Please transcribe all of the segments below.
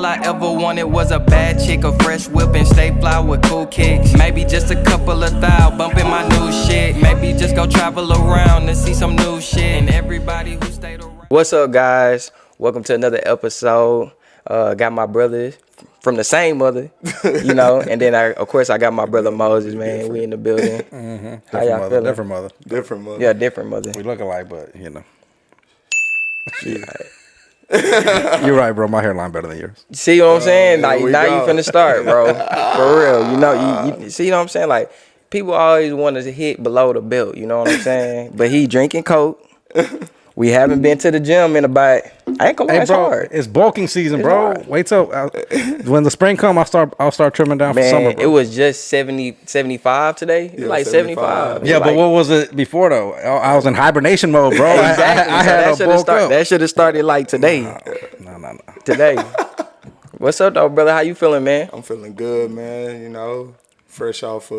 All I ever wanted was a bad chick, a fresh whip, and stay fly with cool kicks. Maybe just a couple of thou, bumping my new shit. Maybe just go travel around and see some new shit. And everybody who stayed around. What's up, guys? Welcome to another episode. Got my brothers from the same mother, you know, and then of course I got my brother Moses, man. We in the building. Mm-hmm. How y'all feeling? Different mother. Yeah, different mother. We look alike, but you know. Yeah. You're right, bro. My hairline better than yours. See what I'm saying? Like now you finna start, bro. For real. You know, you see what I'm saying? Like people always want to hit below the belt. You know what I'm saying? But he drinking Coke. We haven't been to the gym in about. I ain't gonna lie, it's bro, hard. it's bulking season, bro. Hard. Wait till when the spring come, I'll start trimming down for summer, bro. It was just 75 today. Yeah, like 75. Yeah, but what was it before though? I was in hibernation mode, bro. Exactly. I had a bulk up. That should have started like today. No. Today. What's up, though, brother? How you feeling, man? I'm feeling good, man. You know, fresh off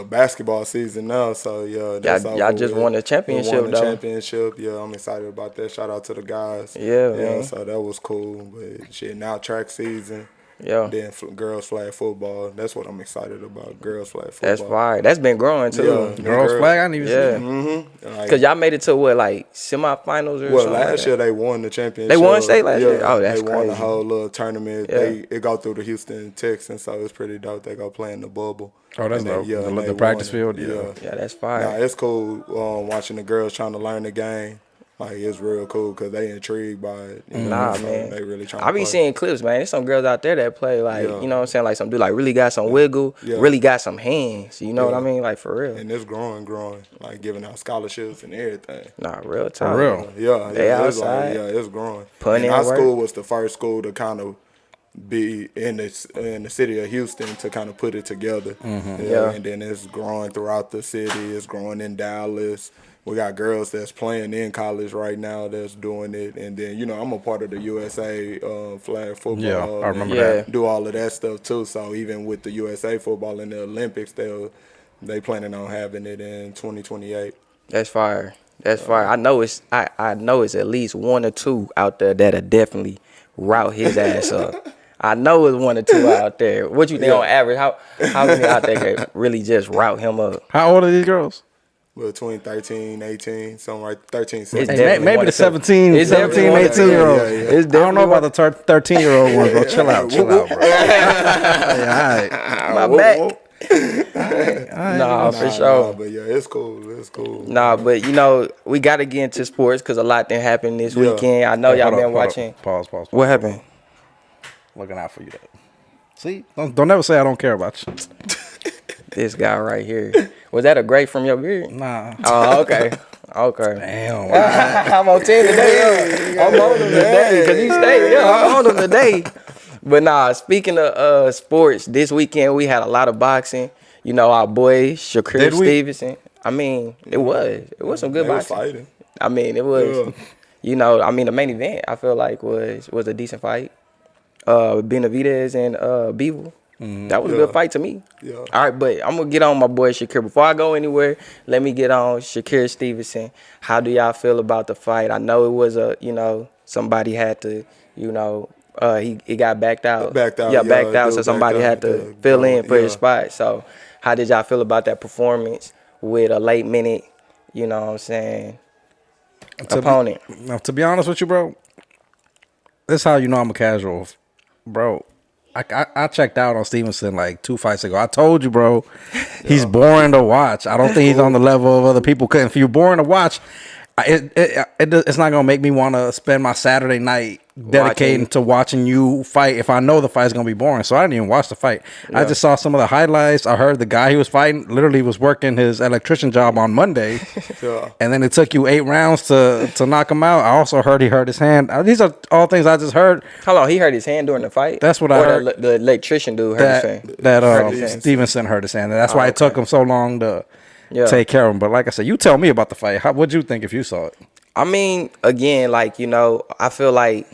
basketball season now. So yeah, y'all just won the championship, we won the though. championship. Yeah, I'm excited about that. Shout out to the guys. Yeah, man. So that was cool. But shit, now track season. Yeah. Then girls flag football. That's what I'm excited about. Girls flag football. That's fire. That's been growing too. Yeah, girls flag. I didn't even see it. Mm-hmm. Cause y'all made it to what, like semifinals or something? Last year they won the championship. They won state last year. Oh, that's They won the crazy. whole little tournament. Yeah. It go through the Houston Texans, so it's pretty dope. They go play in the bubble. Oh, that's And then, dope. The they practice won it. field. Yeah. Yeah, that's fire. Nah, it's cool watching the girls trying to learn the game. Like, it's real cool because they intrigued by it. You know, Nah, so man. They really trying I be to play. seeing clips, man. There's some girls out there that play like, Yeah. you know what I'm saying? Like some dude like really got some wiggle, really got some hands. You know what I mean? Like for real. And it's growing. Like giving out scholarships and everything. Nah, real time. For real. Yeah, They it's outside. it's growing. Putting And in our work. school was the first school to kind of be in the city of Houston to kind of put it together. Yeah. And then it's growing throughout the city. It's growing in Dallas. We got girls that's playing in college right now that's doing it. And then, you know, I'm a part of the USA flag football. Yeah, I remember that. Do all of that stuff too. So even with the USA football in the Olympics, they planning on having it in 2028. That's fire. That's fire. I know it's at least one or two out there that'll definitely route his ass up. I know it's one or two out there. What you think on average? How many out there can really just route him up? How old are these girls? Between 13, 18, something like 13, It's 17. definitely Maybe one the or two. 17, It's 17, definitely 18 year old. It's I don't know about the 13-year-old ones, bro. Chill out, bro. Yeah, My back. Nah, for sure. Nah, but yeah, it's cool. It's cool. Nah, but you know, we got to get into sports because a lot didn't happen this Yeah. weekend. I know y'all Hold been up. watching. Pause. What happened? Looking out for you, though. See? Don't ever say I don't care about you. This guy right here. Was that a grape from your beard? Nah. Oh, okay. Okay. Damn. I'm on 10 today. I'm on him today because he stayed. Yeah, I'm on him today. But nah, speaking of sports, this weekend we had a lot of boxing. You know, our boy Shakur Stevenson. I mean, it was some good They was boxing. fighting. I mean, it was. You know, I mean, the main event I feel like was a decent fight. Benavidez and Beaver. That was a good fight to me. Yeah. All right, but I'm gonna get on my boy Shakur. Before I go anywhere, let me get on Shakur Stevenson. How do y'all feel about the fight? I know it was somebody had to, he got backed out. Backed out. Yeah, backed out. dude So somebody backed had out. to fill in for his Yeah. spot. So how did y'all feel about that performance with a late minute, you know what I'm saying, opponent? To be honest with you, bro, this is how you know I'm a casual. Bro, I checked out on Stevenson like 2 fights ago. I told you, bro, he's boring to watch. I don't think he's on the level of other people. If you're boring to watch, it's not going to make me want to spend my Saturday night dedicating to watching you fight if I know the fight's going to be boring. So I didn't even watch the fight. Yeah. I just saw some of the highlights. I heard the guy he was fighting literally was working his electrician job on Monday. Yeah. And then it took you 8 rounds to knock him out. I also heard he hurt his hand. These are all things I just heard. How long? He hurt his hand during the fight? That's what I heard. The electrician dude hurt his hand. That Stevenson hurt his hand. And that's why it took him so long to take care of him. But like I said, you tell me about the fight. What'd you think if you saw it? I mean, again, like, I feel like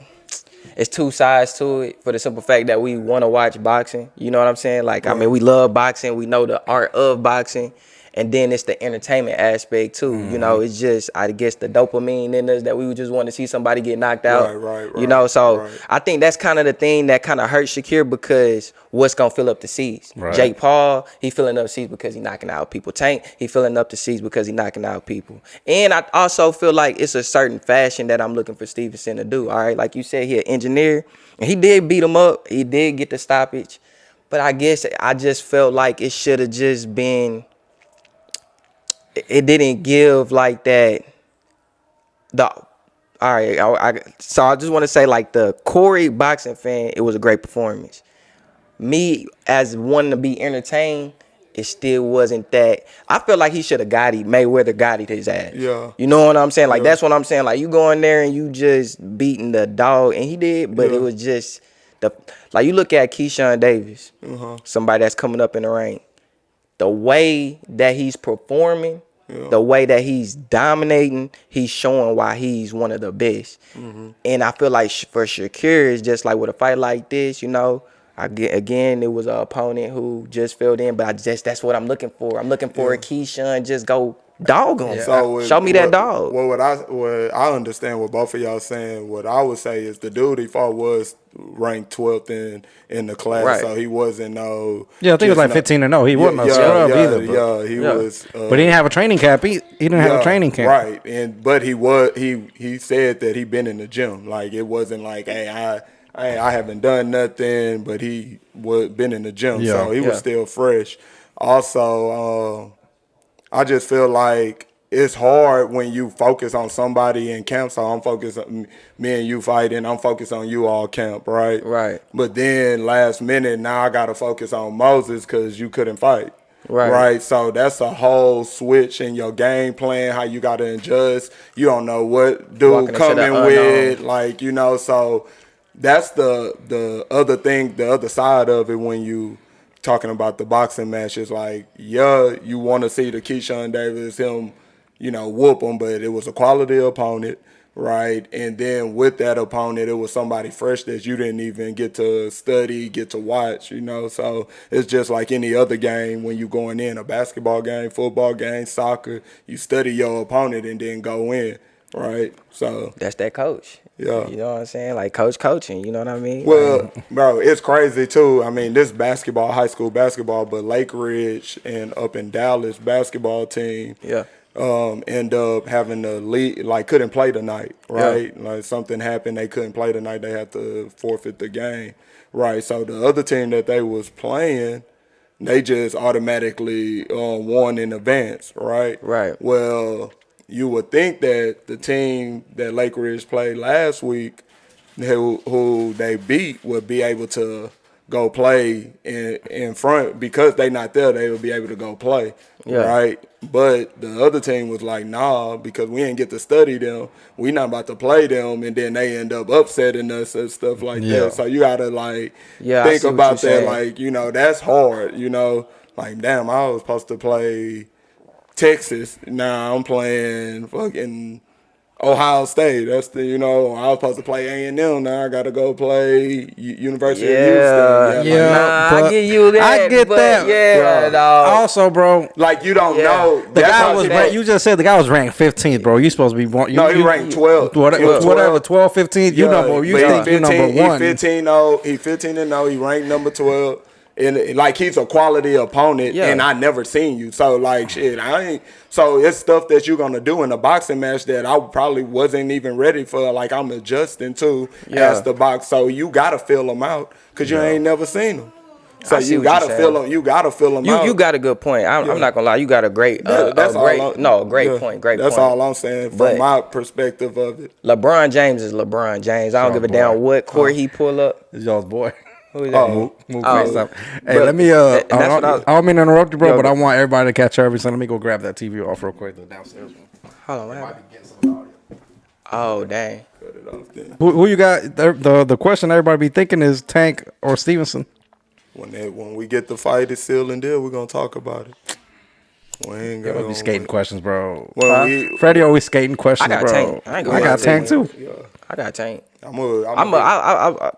it's two sides to it for the simple fact that we want to watch boxing. You know what I'm saying? Like, I mean, we love boxing. We know the art of boxing. And then it's the entertainment aspect too. You know, it's just, I guess, the dopamine in us that we would just want to see somebody get knocked out. Right. You know, so right. I think that's kind of the thing that kind of hurts Shakur, because what's gonna fill up the seats? Right. Jake Paul, he filling up seats because he knocking out people. Tank, he filling up the seats because he knocking out people. And I also feel like it's a certain fashion that I'm looking for Stevenson to do. All right, like you said, he an engineer, and he did beat him up. He did get the stoppage, but I guess I just felt like it should have just been. It didn't give like that. All right. So I just want to say, like, the Corey boxing fan, it was a great performance. Me as wanting to be entertained, it still wasn't that. I feel like he should have Mayweather got his ass. Yeah. You know what I'm saying? Like, that's what I'm saying. Like, you go in there and you just beating the dog, and he did, but it was just like, you look at Keyshawn Davis, somebody that's coming up in the ring. The way that he's performing, the way that he's dominating, he's showing why he's one of the best. And I feel like for Shakur, it's just like with a fight like this, you know, again, it was an opponent who just filled in, but that's what I'm looking for. I'm looking for a Keyshawn just go dog on. So Show me that dog. Well, what I understand what both of y'all saying. What I would say is the dude he fought was ranked 12th in the class, Right. so he wasn't no. Yeah, I think it was like 15-0. He wasn't a scrub either. But, he was. But he didn't have a training camp. He didn't have a training camp. Right, but he said that he been in the gym. Like, it wasn't like, hey, I haven't done nothing, but he been in the gym, so he was still fresh. Also, I just feel like it's hard when you focus on somebody in camp. So I'm focused on me and you fighting. I'm focused on you all camp, right? Right. But then last minute, now I got to focus on Moses because you couldn't fight. Right. So that's a whole switch in your game plan, how you got to adjust. You don't know what dude coming with, like, you know. So that's the other thing, the other side of it when you talking about the boxing match is like, you want to see the Keyshawn Davis, him, you know, whoop him, but it was a quality opponent, right? And then with that opponent, it was somebody fresh that you didn't even get to study, get to watch, you know? So it's just like any other game when you going in, a basketball game, football game, soccer, you study your opponent and then go in, right? So that's that coach. Yeah. You know what I'm saying? Like, coaching, you know what I mean? Well, bro, it's crazy too. I mean, this basketball, high school basketball, but Lake Ridge and up in Dallas basketball team end up having to leave, like, couldn't play tonight, right? Like, something happened, they couldn't play tonight, they had to forfeit the game, right? So the other team that they was playing, they just automatically won in advance, right? Right. Well, you would think that the team that Lake Ridge played last week, who they beat, would be able to go play in front because they not there. They would be able to go play, right? But the other team was like, nah, because we didn't get to study them. We not about to play them, and then they end up upsetting us and stuff like that. So you gotta think about that. Like, you know, that's hard. You know, like, damn, I was supposed to play Texas. Now I'm playing fucking Ohio State. That's I was supposed to play A&M. Now I got to go play University of Houston. I get you that. I get that. Yeah, dog. Also, bro, like, you don't know. The guy was you just said the guy was ranked 15th, bro. You supposed to be one. He ranked 12th. Whatever, 12, 15. You think you number one. He 15-0. He ranked number 12. And like, he's a quality opponent, and I never seen you. So, like, shit, so it's stuff that you're gonna do in a boxing match that I probably wasn't even ready for. Like, I'm adjusting to as the box. So you gotta fill them out because you ain't never seen them. So you gotta fill them. You gotta fill them out. You got a good point. I'm not gonna lie. You got a great, great point. That's all I'm saying from my perspective of it. LeBron James is LeBron James. I don't give a damn what court he pull up. It's y'all's boy. Who's that? Hey, let me. I don't mean to interrupt you, bro, but I want everybody to catch everything. Let me go grab that TV off real quick. The downstairs one. Hold on, what happened? Oh, dang. Cut it off then. Who you got? The question everybody be thinking is Tank or Stevenson. When we get the fight is sealed and deal, we're gonna talk about it. We ain't They got be skating questions, bro. Well, Freddie always skating questions, I got bro. Tank. I ain't gonna I lie got to you. Tank too. Yeah. I got Tank. But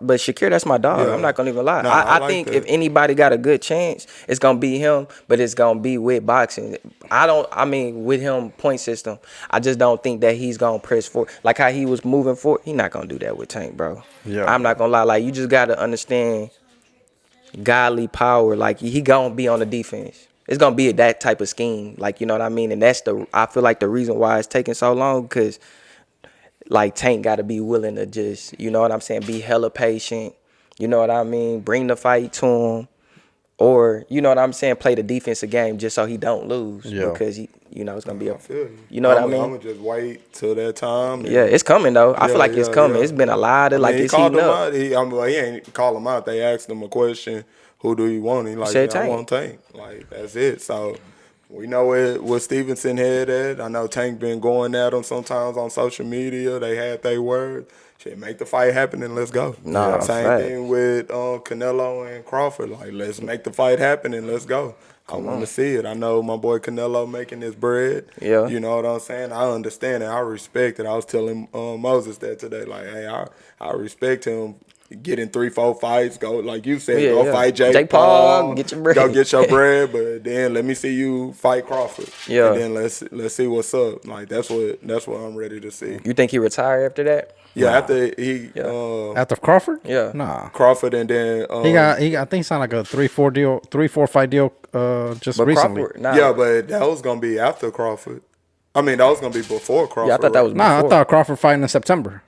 But Shakir, that's my dog. Yeah. I'm not gonna even lie. Nah, I I like think that. if anybody got a good chance, it's gonna be him. But it's gonna be with boxing. With him point system, I just don't think that he's gonna press forward like how he was moving forward. He not gonna do that with Tank, bro. Yeah. I'm not gonna lie. Like you just gotta understand godly power. Like he gonna be on the defense. It's gonna be that type of scheme. Like you know what I mean. And I feel like the reason why it's taking so long because. Like Tank got to be willing to just, you know what I'm saying, be hella patient. You know what I mean? Bring the fight to him, or you know what I'm saying, play the defensive game just so he don't lose. Yeah. Because he, you know, it's gonna be I feel you. you know what I mean? I'm gonna just wait till that time. Yeah, it's coming though. I feel like it's coming. Yeah. It's been a lot of like he it's called heating him up. out. He ain't call him out. They asked him a question. Who do you want? He like, said I Tank. want Tank. Like that's it. So we know what Stevenson had at. I know Tank been going at him sometimes on social media. They had their word. Shit, make the fight happen and let's go. Nah, Same fact. thing with Canelo and Crawford. Like, let's make the fight happen and let's go. I want to see it. I know my boy Canelo making his bread. Yeah. You know what I'm saying? I understand it. I respect it. I was telling Moses that today. Like, hey, I respect him getting 3-4 fights. Go, like you said, Yeah, go yeah. fight Jake Paul, Paul. get your bread. Go get your bread. But then let me see you fight Crawford. Yeah. And then let's see what's up. Like, that's what I'm ready to see. You think he retired after that? Yeah, after he After Crawford? Yeah. Nah. Crawford and then He I think he signed like a 3-4 fight deal just But recently. Crawford, nah. yeah, but that was gonna be after Crawford. I mean, that was gonna be before Crawford. Yeah, I thought that was Nah, I before. thought Crawford fighting in September.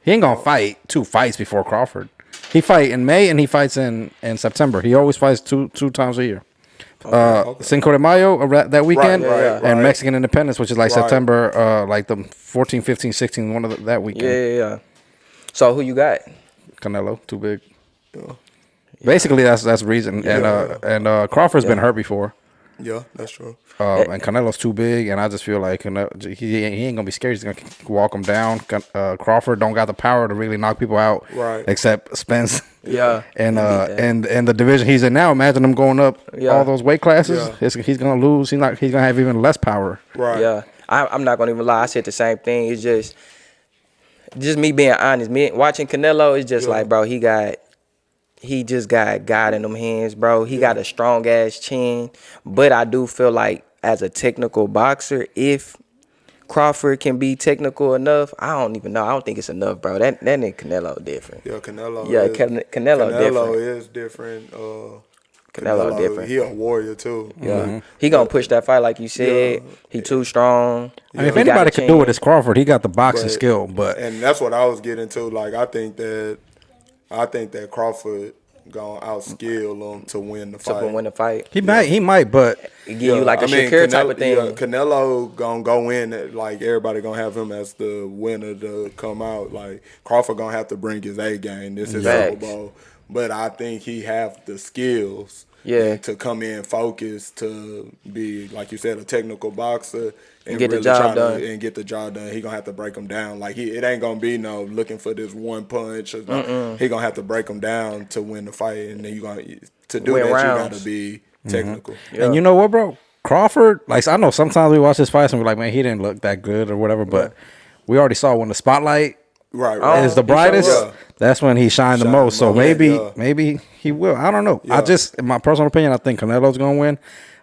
He ain't gonna fight 2 fights before Crawford. He fight in May and he fights in September. He always fights two times a year. Okay. Cinco de Mayo that weekend, right. and Mexican Independence, which is like Right. September, like the 14, 15, 16, one of that weekend. Yeah. So who you got? Canelo, too big. Yeah. Basically, that's the reason. And Crawford's been hurt before. Yeah, that's true. And Canelo's too big, and I just feel like he ain't gonna be scared. He's gonna walk him down. Crawford don't got the power to really knock people out, Right. Except Spence. Yeah. and the division he's in now. Imagine him going up all those weight classes. Yeah. He's gonna lose. He's gonna have even less power. Right. Yeah. I'm not gonna even lie. I said the same thing. It's just me being honest. Me watching Canelo is just like, bro, he just got God in them hands, bro. He got a strong ass chin. But I do feel like as a technical boxer, if Crawford can be technical enough, I don't even know. I don't think it's enough, bro. That nigga Canelo different. Yeah, Canelo. Yeah, is, Canelo different. is different. Canelo different. He a warrior too. Yeah, he gonna push that fight like you said. He too strong. I mean, if He got anybody a could do chin. it, it's Crawford. He got the boxing skill, but And that's what I was getting to. Like, I think that Crawford gonna outskill him to win the fight. to win the fight. he might, but Give you like a Shakur type of thing. Yeah, Canelo gonna go in like everybody gonna have him as the winner to come out. Like Crawford gonna have to bring his A game. This is Super Facts. Bowl, but I think he have the skills. Yeah. To come in focused, to be like you said, a technical boxer and Get the really job try done. and get the job done. He gonna have to break him down. Like it ain't gonna be no looking for this one punch. He gonna have to break him down to win the fight, and then to do Win that rounds. you gotta be technical. and you know what, bro? Crawford, like I know sometimes we watch his fights and we're like, man, he didn't look that good or whatever. But we already saw when the spotlight Right. is the he brightest. showed up. That's when he shined the Shined most. the So most, maybe he will. I don't know. Yeah. In my personal opinion, I think Canelo's gonna win.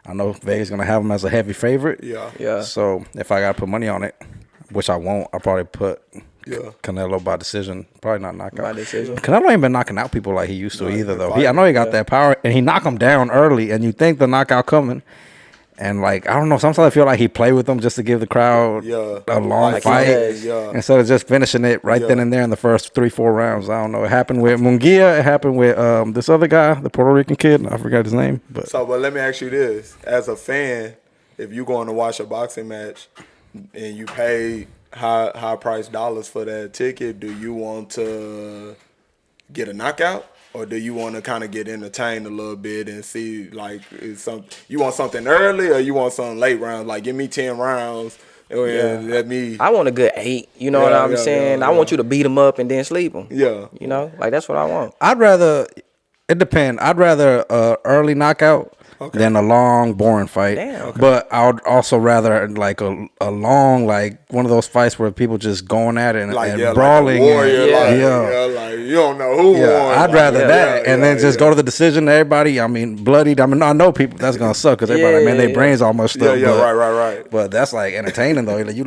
I know Vegas gonna have him as a heavy favorite. Yeah. So if I gotta put money on it, which I won't, I'll probably put Canelo by decision. Probably not knockout. By decision. Canelo ain't been knocking out people like he used to either, though. fighting. I know he got that power, and he knock them down early, and you think the knockout coming. And like I don't know, sometimes I feel like he played with them just to give the crowd a long Like he fight does, yeah. instead of just finishing it right then and there in the first 3-4 rounds. I don't know. It happened with Munguia. It happened with this other guy, the Puerto Rican kid. I forgot his name, but But let me ask you this: as a fan, if you're going to watch a boxing match and you pay high price dollars for that ticket, do you want to get a knockout? Or do you want to kind of get entertained a little bit and see, like, you want something early or you want something late rounds? Like, give me 10 rounds and let me. I want a good 8. You know what I'm saying? I want you to beat him up and then sleep him. Yeah. You know, like that's what I want. it depends. I'd rather early knockout than a long, boring fight. Damn. Okay. But I would also rather like a long, like one of those fights where people just going at it and, brawling. Like a warrior, and, like you don't know who won. I'd rather that, and then just go to the decision. Everybody, I mean, bloodied. I mean, I know people that's gonna suck because everybody, man, their brains all mushed up. Right. But that's like entertaining though. You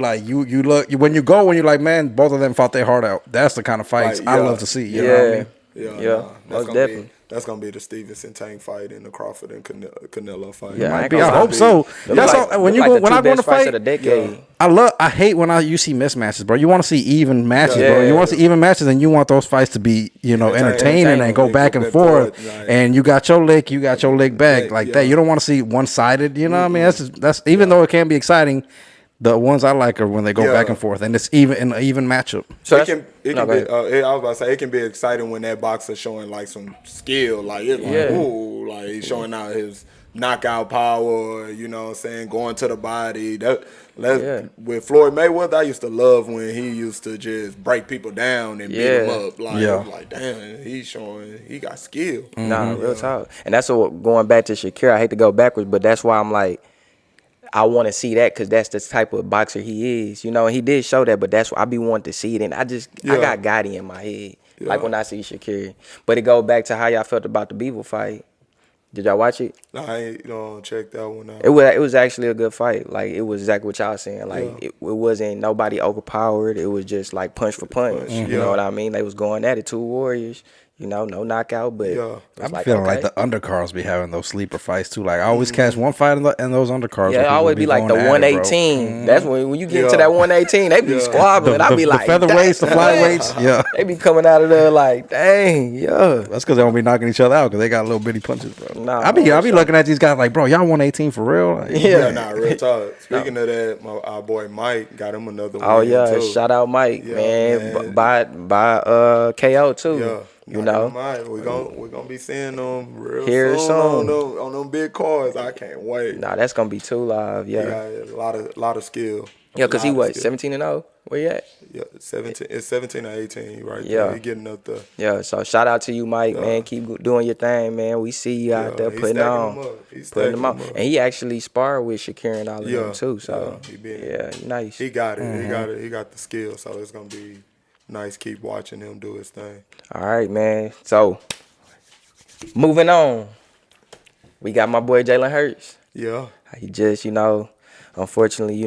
look when you're like, man, both of them fought their heart out. That's the kind of fights I love to see. You know what I mean? Yeah. That's definitely. That's gonna be the Stevenson Tank fight and the Crawford and Canelo fight. Yeah, I hope so. That's all. When I go to fight, I hate when you see mismatches, bro. You want to see even matches, bro. You want to see even matches, and you want those fights to be, entertaining and go back and forth. And you got your lick back like that. You don't want to see one sided. You know what I mean? That's even though it can be exciting. The ones I like are when they go back and forth, and it's an even matchup. So it can be. I was about to say it can be exciting when that boxer showing like some skill, like it's like ooh, like he's showing out his knockout power. You know what I'm saying? Going to the body. With Floyd Mayweather, I used to love when he used to just break people down and beat them up. Like damn, he's showing he got skill. Nah, real talk. And that's what going back to Shakur. I hate to go backwards, but that's why I'm like. I want to see that because that's the type of boxer he is, and he did show that, but that's why I be wanting to see it, and I got Gotti in my head, like when I see Shakur. But it goes back to how y'all felt about the Beaver fight. Did y'all watch it? I ain't check that one out. It was actually a good fight. Like it was exactly what y'all saying. Like it wasn't nobody overpowered. It was just like punch for punch. You know what I mean? They was going at it, two warriors. No knockout, but I'm feeling like the undercards be having those sleeper fights too. Like I always catch one fight in those undercards. Yeah, it always be like the 118. That's when you get to that 118, they be squabbling. I be like, the featherweights, the flyweights. They be coming out of there like, dang, That's because they don't be knocking each other out because they got little bitty punches, bro. Nah, I be looking at these guys like, bro, y'all 118 for real? Like, real talk. Speaking of that, our boy Mike got him another one. Oh yeah, too. Shout out Mike, man. By KO too. Yeah. You know, we're gonna be seeing them real soon on them big cars. I can't wait. Nah, that's gonna be too live. Yeah, a lot of skill. Yeah, because he 17-0. Where you at? Yeah, 17. It's 17 or 18 right there. He getting up there. Yeah, so shout out to you, Mike, man. Keep doing your thing, man. We see you out there putting them on. And he actually sparred with Shakur and all of them too. So nice. He got it. He got the skill. So it's gonna be nice. Keep watching him do his thing. All right, man. So, moving on. We got my boy Jalen Hurts. Yeah. He just, unfortunately,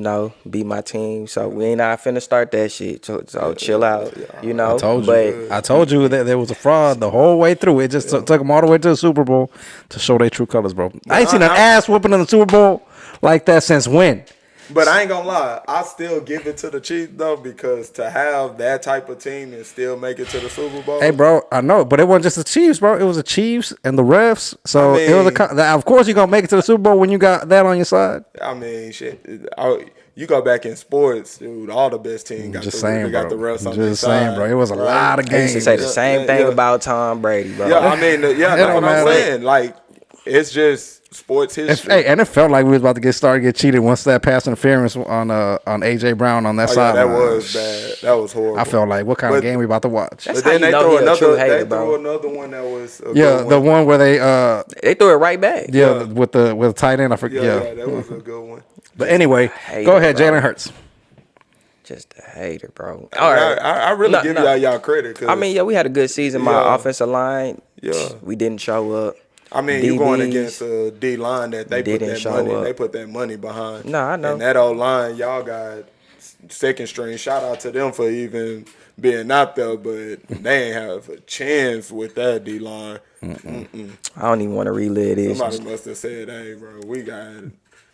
beat my team. So, we ain't not finna start that shit. So chill out, I told you that there was a fraud the whole way through. It just took them all the way to the Super Bowl to show their true colors, bro. I ain't seen an ass whooping in the Super Bowl like that since when? But I ain't gonna lie, I still give it to the Chiefs though, because to have that type of team and still make it to the Super Bowl. Hey, bro, I know, but it wasn't just the Chiefs, bro. It was the Chiefs and the refs. So it was of course you're gonna make it to the Super Bowl when you got that on your side. I mean, shit. You go back in sports, dude. All the best teams got the refs on their side. Bro. It was a lot of games. I used to say the same thing about Tom Brady, bro. Yeah, I mean, that's what I'm saying. Like, it's just sports history. And it felt like we was about to get cheated once that pass interference on AJ Brown on that side. That was bad. That was horrible. I felt like, what kind of game we about to watch? But then they threw another one that was the one where they threw it right back. Yeah, with the tight end. I forget. Yeah, that was a good one. But anyway, go ahead, Jalen Hurts. Just a hater, bro. All right, I really give y'all credit. I mean, we had a good season. My offensive line, we didn't show up. I mean, you going against a D line that they put that money behind. No, I know. And that old line, y'all got second string. Shout out to them for even being out there, but they ain't have a chance with that D line. I don't even want to relive this. Somebody must have said, "Hey, bro, we got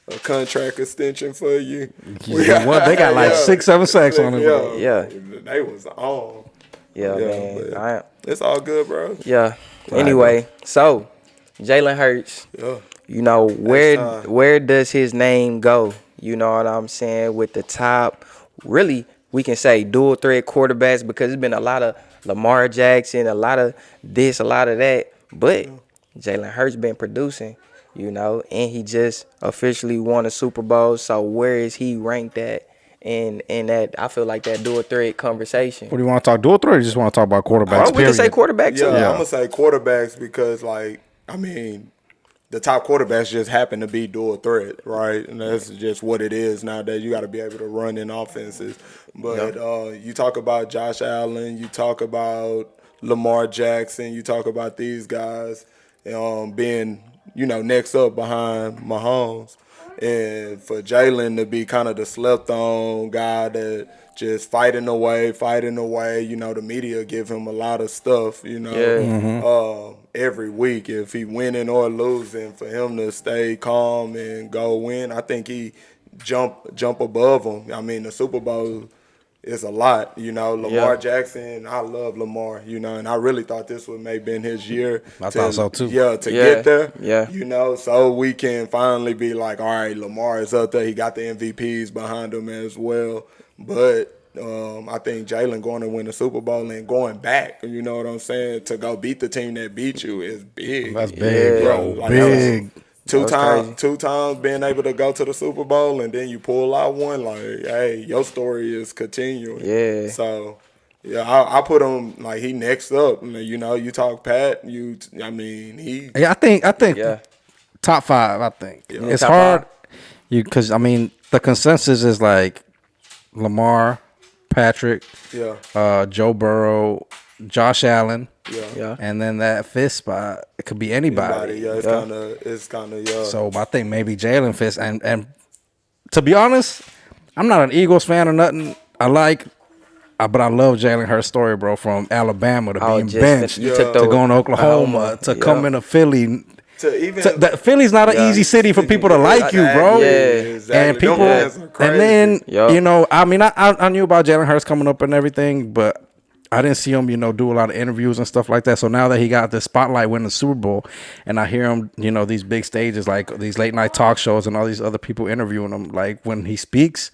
a contract extension for you." They got like 6-7 sacks on it. Bro. Yeah, they was on. Yeah, man. It's all good, bro. Yeah. Anyway, so Jalen Hurts. Yeah. Where does his name go? You know what I'm saying? With the top, really, we can say dual threat quarterbacks, because it's been a lot of Lamar Jackson, a lot of this, a lot of that. But Jalen Hurts been producing, and he just officially won a Super Bowl. So where is he ranked at in that? I feel like that dual threat conversation. What do you want to talk, dual threat, or you just want to talk about quarterbacks? We can say quarterbacks too. Yeah, I'm gonna say quarterbacks because, like, I mean, the top quarterbacks just happen to be dual threat, right? And that's just what it is nowadays. You got to be able to run in offenses. But you talk about Josh Allen, you talk about Lamar Jackson, you talk about these guys being, next up behind Mahomes. And for Jalen to be kind of the slept-on guy that just fighting away. The media give him a lot of stuff, every week. If he winning or losing, for him to stay calm and go win, I think he jump above him. I mean, the Super Bowl is a lot, Lamar Jackson, I love Lamar, and I really thought this would maybe been his year. I thought so too. To get there. Yeah. So we can finally be like, all right, Lamar is up there. He got the MVPs behind him as well. But I think Jalen going to win the Super Bowl and going back, you know what I'm saying, to go beat the team that beat you is big. That's big, bro. Like, big. Two times being able to go to the Super Bowl and then you pull out one, like, hey, your story is continuing. Yeah. So, I put him like he next up. You talk Pat. I think top 5. I think it's top hard. Because the consensus is like Lamar, Patrick, Joe Burrow, Josh Allen. Yeah. And then that 5th spot, it could be anybody. It's kind of. So I think maybe Jalen fits. And to be honest, I'm not an Eagles fan or nothing. But I love Jalen Hurts' story, bro, from Alabama to being benched to going to Oklahoma to coming to Philly. Philly's not an easy city for people to like you, bro. Yeah, exactly. And people, and then I knew about Jalen Hurts coming up and everything, but I didn't see him, do a lot of interviews and stuff like that. So now that he got the spotlight winning the Super Bowl, and I hear him, these big stages, like these late night talk shows and all these other people interviewing him, like when he speaks,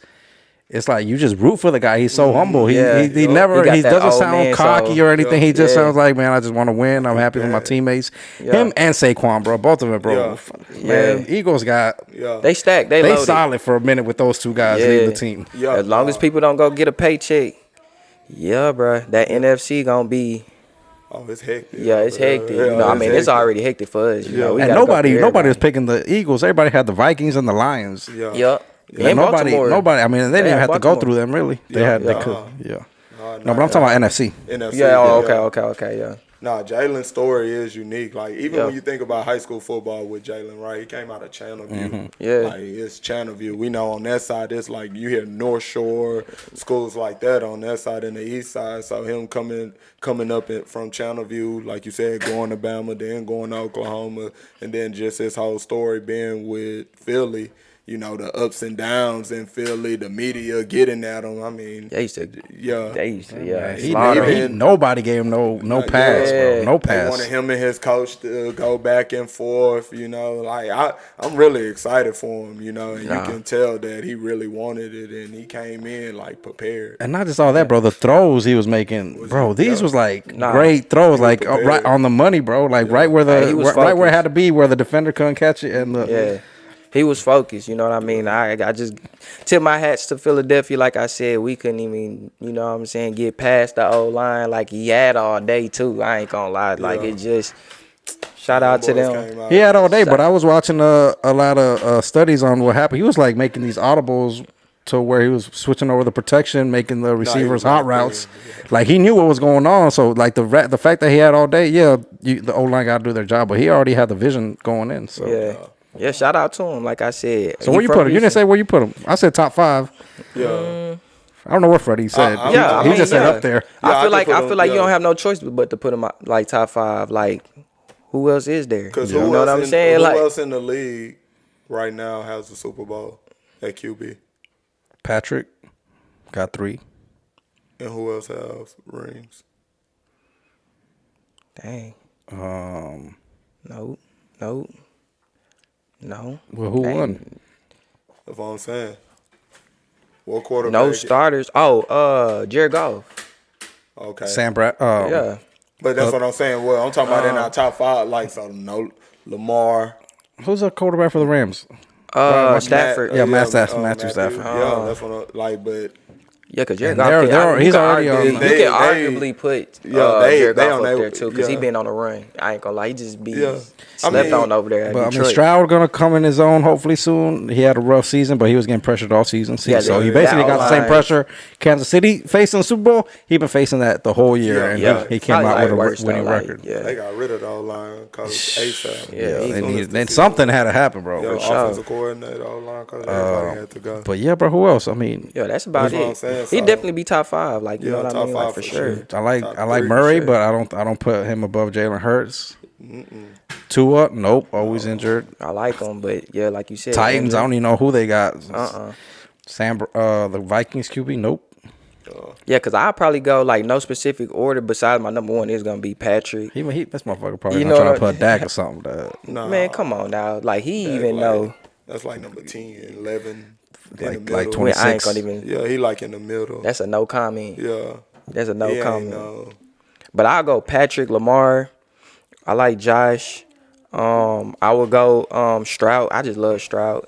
it's like you just root for the guy. He's so humble. He doesn't sound cocky or anything. He just sounds like, man, I just want to win. I'm happy with my teammates. Him and Saquon, bro, both of them, bro. Man, Eagles got they stacked. They solid for a minute with those two guys leading the team. As long as people don't go get a paycheck. Yeah, bro. That NFC gonna be. Oh, it's hectic. Yeah, it's hectic. It's already hectic for us. And nobody was picking the Eagles. Everybody had the Vikings and the Lions. Yep. And nobody. They didn't even have to go through them really. They could. Yeah. No, but I'm talking about NFC. Okay. Yeah. Nah, Jalen's story is unique. Like, even when you think about high school football with Jalen, right? He came out of Channelview. Yeah. Like, it's Channelview. We know on that side, it's like you hear North Shore, schools like that on that side and the east side. So him coming up from Channelview, like you said, going to Bama, then going to Oklahoma, and then just his whole story being with Philly. The ups and downs in Philly, the media getting at him. They used to. Nobody gave him no pass, bro. No pass. They wanted him and his coach to go back and forth. I'm really excited for him. And you can tell that he really wanted it, and he came in like prepared. And not just all that, bro. The throws he was making, bro. These was like great throws, like right on the money, bro. Like right where right where it had to be, where the defender couldn't catch it, and he was focused, you know what I mean? I just tip my hats to Philadelphia. Like I said, we couldn't even, get past the old line like he had all day, too. I ain't gonna lie. Like, it just, shout out to them. He had all day, but I was watching a lot of studies on what happened. He was, like, making these audibles to where he was switching over the protection, making the receivers hot routes. Like, he knew what was going on. So, like, the fact that he had all day, the O-line got to do their job. But he already had the vision going in, so. Yeah, shout out to him, like I said. So where you put him? You didn't say where you put him. I said top 5. Yeah. I don't know what Freddie said. He just said up there. I feel like you don't have no choice but to put him like top 5. Like, who else is there? Because who else in the league right now has the Super Bowl at QB? Patrick got 3. And who else has rings? Dang. Nope. No. Well, who won? That's what I'm saying. What quarterback? No starters. Jared Goff. Okay. Sam Brad. Yeah. But that's what I'm saying. Well, I'm talking about in our top 5. Like, so no Lamar. Who's the quarterback for the Rams? Stafford. Matthew Stafford. Yeah, that's what but. Yeah, because Jared And Goff, he's already on. you can arguably put Jared Goff up there too, because he been on the run. I ain't gonna lie, he just be slept on over there. But I mean, Stroud gonna come in his own hopefully soon. He had a rough season, but he was getting pressured all season. So he basically got the same pressure Kansas City facing the Super Bowl. He been facing that the whole year, and he came out with a winning record. Yeah, they got rid of the O-line coach ASAP. Yeah, and something had to happen, bro. Yeah, offensive coordinator, O-line coach, everybody had to go. But yeah, bro, who else? I mean, that's about it. He'd definitely be top 5, like you know what I mean, like for sure. I like Murray, but I don't put him above Jalen Hurts. Tua, nope, always injured. I like him, but yeah, like you said, Titans, I don't even know who they got. The Vikings QB, nope. Yeah, because I'll probably go like no specific order besides my number 1 is going to be Patrick. This motherfucker probably trying to put Dak or something. Nah, man, come on now. Like, he even know. That's like number 10, 11. Like 26. I ain't gonna even. Yeah, he like in the middle. That's a no comment. Yeah. That's a no comment. But I'll go Patrick, Lamar. I like Josh. I would go Stroud. I just love Stroud.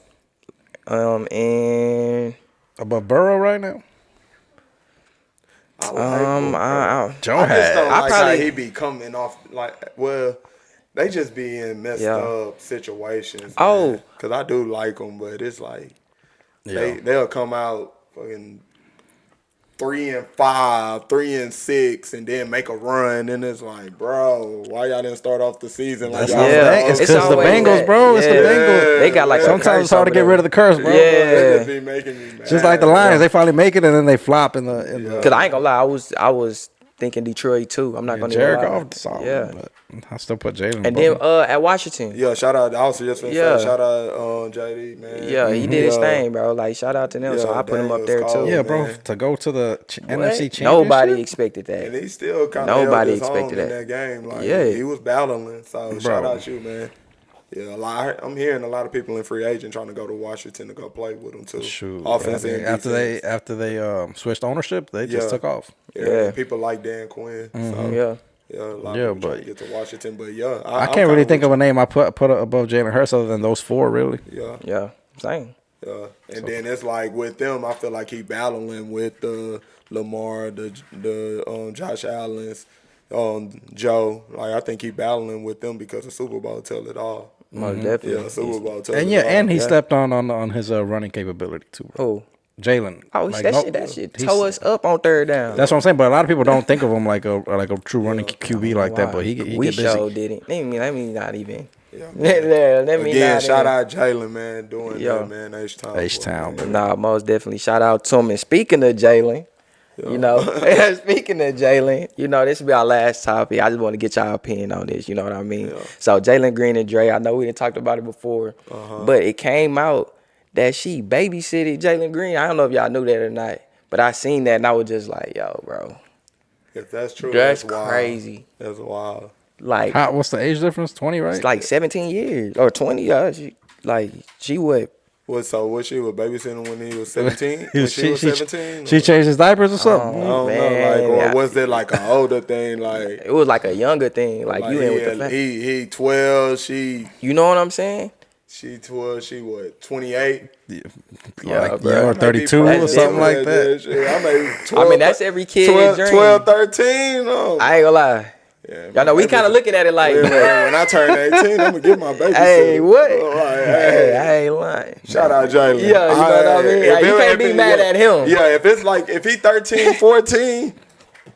And above Burrow right now? Joe had. I probably he be coming off they just be in messed up situations. Oh, because I do like them, but it's like they'll come out fucking 3-5, 3-6, and then make a run, and it's like, bro, why y'all didn't start off the season like y'all? It's because the Bengals, bro. It's the Bengals. They got like sometimes it's hard to get rid of the curse, bro. Yeah, just be making me mad. Just like the Lions, they finally make it and then they flop in the. Because I ain't gonna lie, I was thinking Detroit too. I'm not gonna. Jared Goff, solid, but I still put Jalen. And then at Washington. Yeah, shout out. I also just shout out JD, man. Yeah, he did his thing, bro. Like, shout out to them. So I put him up there too. Yeah, bro. To go to the NFC Championship. Nobody expected that. And he still kind of nobody expected in that game. Like, yeah, he was battling. So shout out you, man. Yeah, I'm hearing a lot of people in free agent trying to go to Washington to go play with them too. Shoot, offense and defense. After they switched ownership, they just took off. Yeah, people like Dan Quinn. So, a lot of people trying to get to Washington, but I can't really think of a name I put above Jalen Hurts other than those 4, really. Yeah, same. Yeah, and then it's like with them, I feel like he battling with the Lamar, the Josh Allen's, Joe. Like, I think he battling with them because the Super Bowl tell it all. Most definitely. Yeah, Super Bowl tell and it all. And he stepped on his running capability too. Bro. Who? Jalen. Oh, that shit tore us up on third down. That's what I'm saying. But a lot of people don't think of him like a true running QB like that. But he we get busy. Sure didn't. Let me not even. Yeah, let me again, not shout even. out Jalen, man, doing that, man. H-Town. Nah, most definitely. Shout out to him. And speaking of Jalen, you know, speaking of Jalen, you know, this will be our last topic. I just want to get y'all opinion on this. You know what I mean? Yeah. So Jalen Green and Dre, I know we didn't talked about it before, but it came out that she babysitted Jalen Green. I don't know if y'all knew that or not, but I seen that and I was just like, yo, bro. If that's true, that's crazy. That's wild. Like, what's the age difference? 20, right? It's like 17 years or 20. She what? So was she babysitting when he was 17? When she was 17? She changed his diapers or something? I don't know. Like, or was it like an older thing? Like, it was like a younger thing. Like you in with the family. He 12. She. You know what I'm saying? She 12. She what? 28. Or 32 or something like that. I mean, that's every kid's dream. 12, 13. No. I ain't gonna lie. Yeah, y'all know we kind of looking at it like, when I turn 18, I'm gonna get my baby. Hey, what? Hey, I ain't lying. Shout out Jalen. Yeah, you know what I mean. You can't be mad at him. Yeah, if it's like if he 13, 14.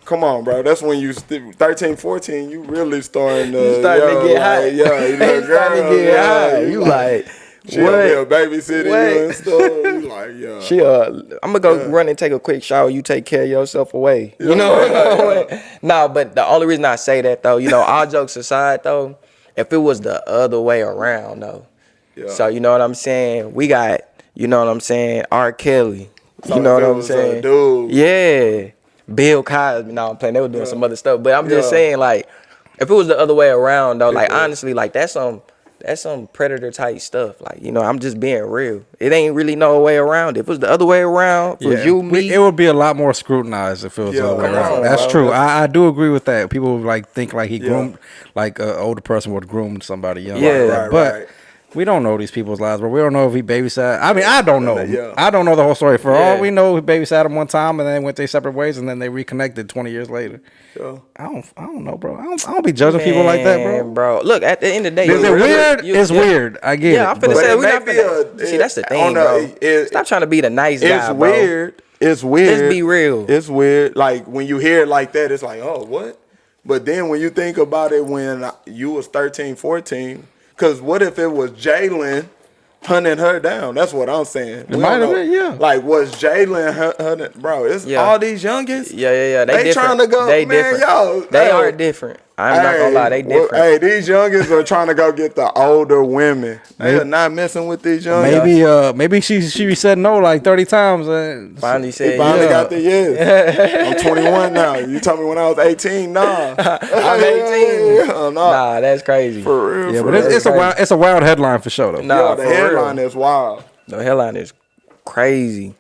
Come on, bro. That's when you 13, 14. You really starting to get high. Yeah, you starting to get high. You like. She be a babysitting you and stuff. You like, yeah. I'm gonna go run and take a quick shower. You take care of yourself away. You know? Nah, but the only reason I say that though, you know, all jokes aside though, if it was the other way around though. Yeah. So you know what I'm saying? We got, you know what I'm saying, R. Kelly. So you know what I'm saying? Dude. Yeah. Bill Cosby. No, I'm playing. They were doing some other stuff. But I'm just saying, like, if it was the other way around though, like honestly, like that's some predator type stuff. Like, you know, I'm just being real. It ain't really no way around. If it was the other way around, for you, me, it would be a lot more scrutinized if it was the other way around. That's true. I do agree with that. People would like think like he groomed, like an older person would groom somebody young. Yeah, but We don't know these people's lives, but we don't know if he babysat. I mean, I don't know. Yeah. I don't know the whole story. For Yeah. all we know, he babysat him one time, and then went their separate ways, and then they reconnected 20 years later. Yeah. I don't know, bro. I don't be judging people like that, Man, bro. Look, at the end of the day, Is it weird? It's weird. I get it. Yeah, I'm finna but- say we it not may be finna. See, that's the thing, bro. Stop trying to be the nice guy, It's bro. weird. It's weird. Let's be real. It's weird. Like when you hear it like that, it's like, oh, what? But then when you think about it, when you was 13, 14, because what if it was Jalen hunting her down? That's what I'm saying. It might have been, yeah. Like, was Jalen hunting? Bro, it's Yeah. all these youngins. Yeah. They different. trying to go, They man, different. yo. They hey, are different. I'm not gonna lie, they different. Hey, these youngins are trying to go get the older women. They are not messing with these youngins. Maybe she said no like 30 times. And Finally said, Finally yeah. got the yes. I'm 21 now. You told me when I was 18, nah. I'm 18. Nah. Nah, that's crazy. For real. yeah, for but real. it's a wild headline for sure though. Nah, Yo, the for headline real. is wild. The headline is crazy.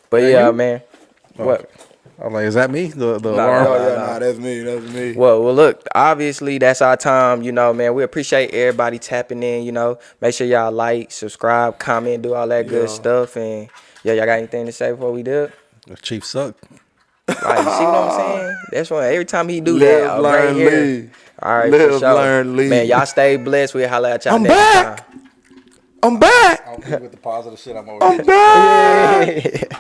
But yeah, man. What? I'm like, is that me? The Oh, alarm? yeah, that's me. That's me. Well, look, obviously that's our time, you know, man. We appreciate everybody tapping in, you know. Make sure y'all like, subscribe, comment, do all that good stuff. And yeah, y'all got anything to say before we do it? The Chiefs suck. Like, see what I'm saying? That's why every time he do Live, that, learn, right here. lead. All right, Live, for sure. learn, lead. Man, y'all stay blessed. We'll holler at y'all I'm next back. time. I'm back. With the positive shit, I'm over. I'm back.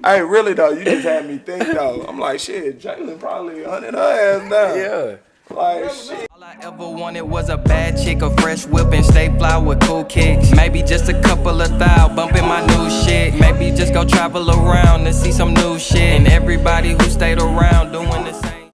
Hey, really though, you just had me think though. I'm like, shit, Jalen probably hunted her ass down. Yeah. Like, shit. All I ever wanted was a bad chick, a fresh whip, and stay fly with cool kicks. Maybe just a couple of thou bumping my new shit. Maybe just go travel around and see some new shit.